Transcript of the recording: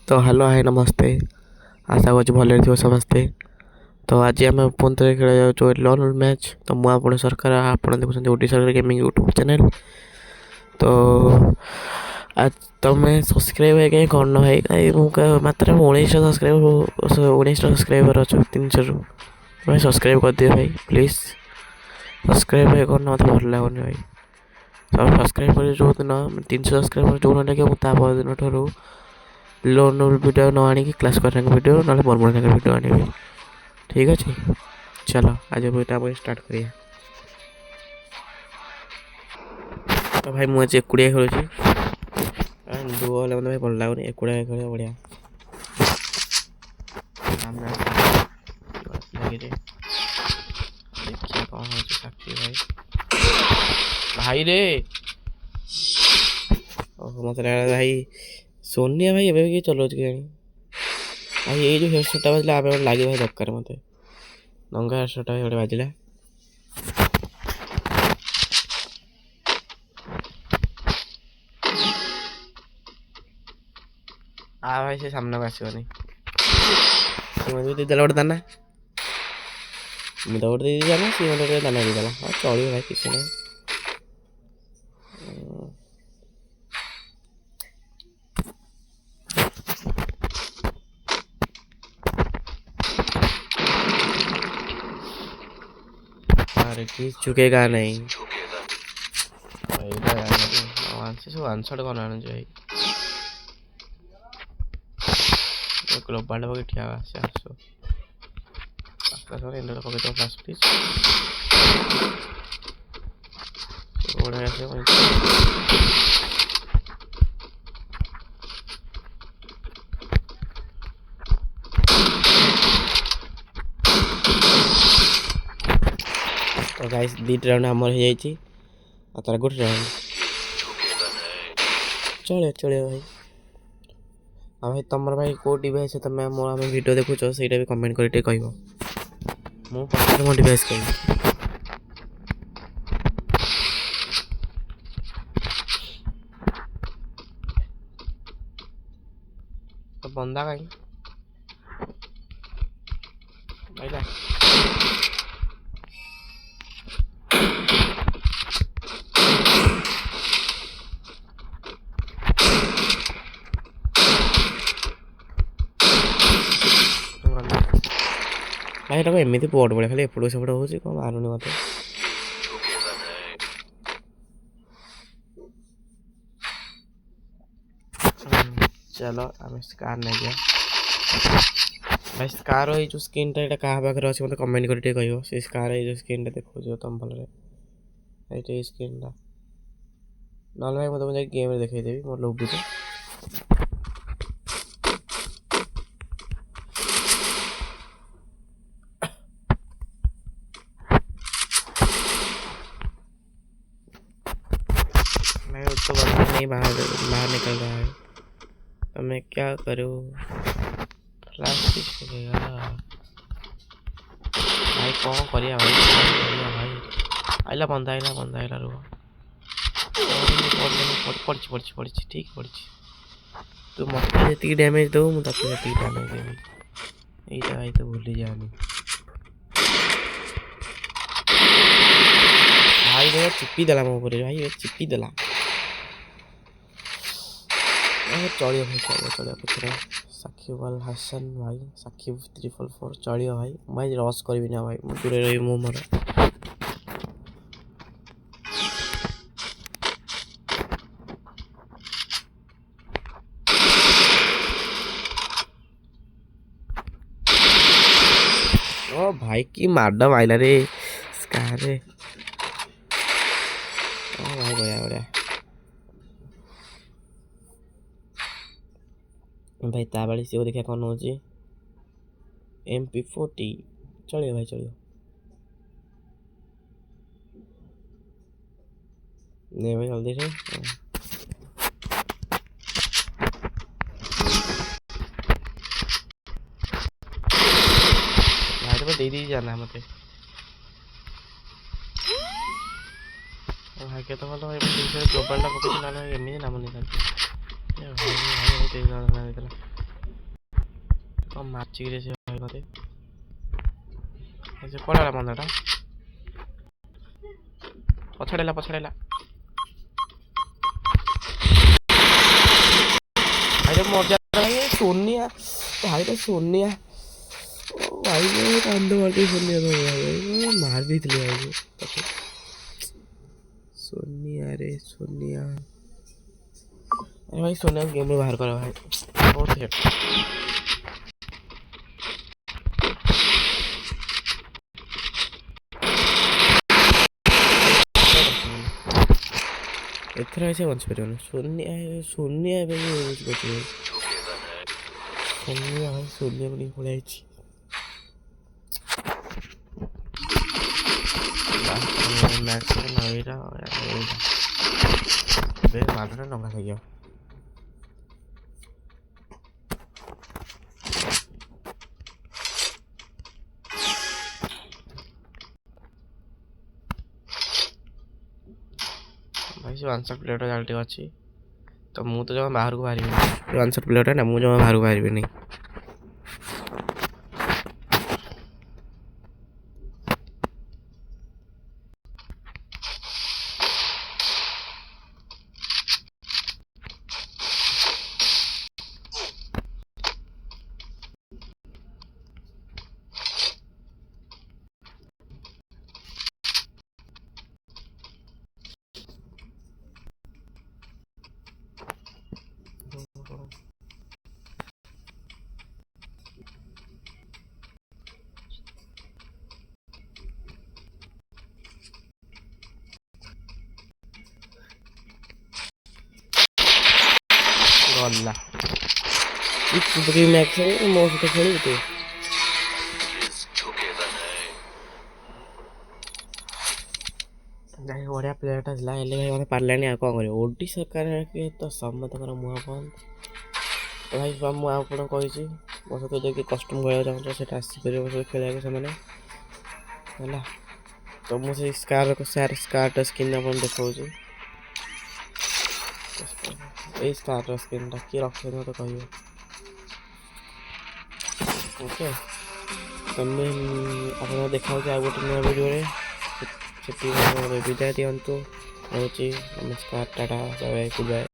तो hello hi नमस्ते। आशा करुँ भले थो समस्ते। तो आज आम पुणी थे खेला जाऊँ लॉन मैच। तो मुझे सरकार आप देखुं ओडिशा गेमिंग यूट्यूब चैनल। तो आज तुम्हें सब्सक्राइब है कहीं करना भाई कहीं मात्र 19 सब्सक्राइबर अच्छे 300 भाई सब्सक्राइब कर दिए भाई प्लीज। सब्सक्राइब भाई करना मत भल लगुनि भाई। सब सब्सक्राइब कर जो दिन 300 सब्सक्राइबर जो लगे मुझे दिन ठार लोन वीडियो न आनी क्लास कर वीडियो ना बर्मर वीडियो आनी। ठीक अच्छे चलो आज वीडियो स्टार्ट करिए। तो भाई मुझे एकुड़िया खेलुँ दुओ हेल्ले भाई भल लगुनि एकुड़िया खेल बढ़िया। देखिए कौन हो साक्षी भाई भाई रे मत लगा भाई सोनिया भाई एवं कि चलाऊ कि भाई ये जो हेडसेटा बाजिला लगे भाई दरकार मत नंगा हेडसेटा भाई गोटे बाजिला। भाई से सामना को आसबनी देदेला गोटे दाना मुझे गोटे दे दाना सी मत दाना देदेला हाँ चलो भाई किसी ना। अरे कि झुकेगा नहीं आंसर कौन आने भाई ग्लोबाल पके ठिया से आसो इंडोर पके तो प्लस प्लीज ओडा ऐसे तो गाइस बीट राउंड हमर हो जाई आ तार गुड राउंड चले चले भाई। हाँ भाई तुम भाई को डिवाइस है तुम आम वीडियो देखुच से भी कमेंट कर कह मुझे मो डिवाइस कह तो बंदा कहीं भाई भाई एटा एमती पट पड़े खाली एपट सेपट हो कौन मारूनी मत। चलो आम स्कार नहीं गया भाई स्कार जो स्किन टा क्या पाखे अच्छे मतलब कमेंट कर कह से स्कार जो स्किन टा देखो तुम भल स्किन टा ना भाई मुझे गेम देखदेवी मोर लोभी तो बंदा नहीं बाहर निकल रहा है तो मैं क्या करूँ प्लास्टिक भाई कौन करिया भाई आइला बंदा आइला रुह पड़ी ठीक पड़ी तू मत जी डैमेज दो मुझे जी डैमेज देवी यही भाई तो भूली जानी भाई देखो चिप्पी देला मो भाई चिप्पी देला चलिए भाई चलिए पचर साकिब अल हसन भाई साकिब 344 चलिए भाई भाई रस करी ना भाई दूर रही मो मोर ओ भाई की माडम आइला रे स्कार रे ओ भाई बढ़िया बढ़िया भाई ताबाड़ी से देखा कौन हो MP40 चलिए भाई चलिए नहीं भाई जल्दी से भाई तो दे दी जाना है मत भाई क्या तो मतलब भाई ग्लोबल टा पके ना एमती नाम नहीं ମାଚିକିରେ ସେ ଭାଇ ମତେ ସେ କୁଆଡ଼େ ଗଲା ବନ୍ଧଟା ପଛାଡ଼ିଲା ଭାଇରେ ମଜା ଭାଇ ସୋନିଆ ଭାଇରେ ସୋନିଆ ଭାଇ କାନ୍ଦ ମାରି ସୋନିଆ ଭାଇ ମାରି ଦେଇଥିଲି ଭାଇ ତାକୁ सोनिया रे सोनिया अरे भाई सोनिया गेम में बाहर करा भाई बहुत हेट एथर ऐसे बंच परियो सोनिया सोनिया भाई यूज करते सोनिया भाई सोनिया बनी पड़ाई छी मैक्स नवीरा बे मागना नंगा થઈ ગયો भाई से आंसर प्लेट जालटी अछि तो मु तो जमा बाहर को बाहरिबे आंसर प्लेट ना मु जमा बाहर को बाहरिबे नहीं गल्ला इस बड़ी मैच है मोस तो खेली तो भाई बढ़िया प्लेयर था ला ले भाई माने पारलानी आ कोन करे ओडी सरकार के तो सम्मत कर मुहा बंद तो भाई हम आपण कहि छी मोस तो जे कस्टम गया जाउ सेटा आसी करे मोस खेला के सामने हला तो मोस स्कार को स्कार स्किन अपन देखौ छी ए स्टार स्किन टा की रखे न तो कहियो ओके तमे आपण देखाउ जे आ गोटे नया वीडियो रे सेटी विदाय दियंतु होची नमस्कार tata bye bye good bye.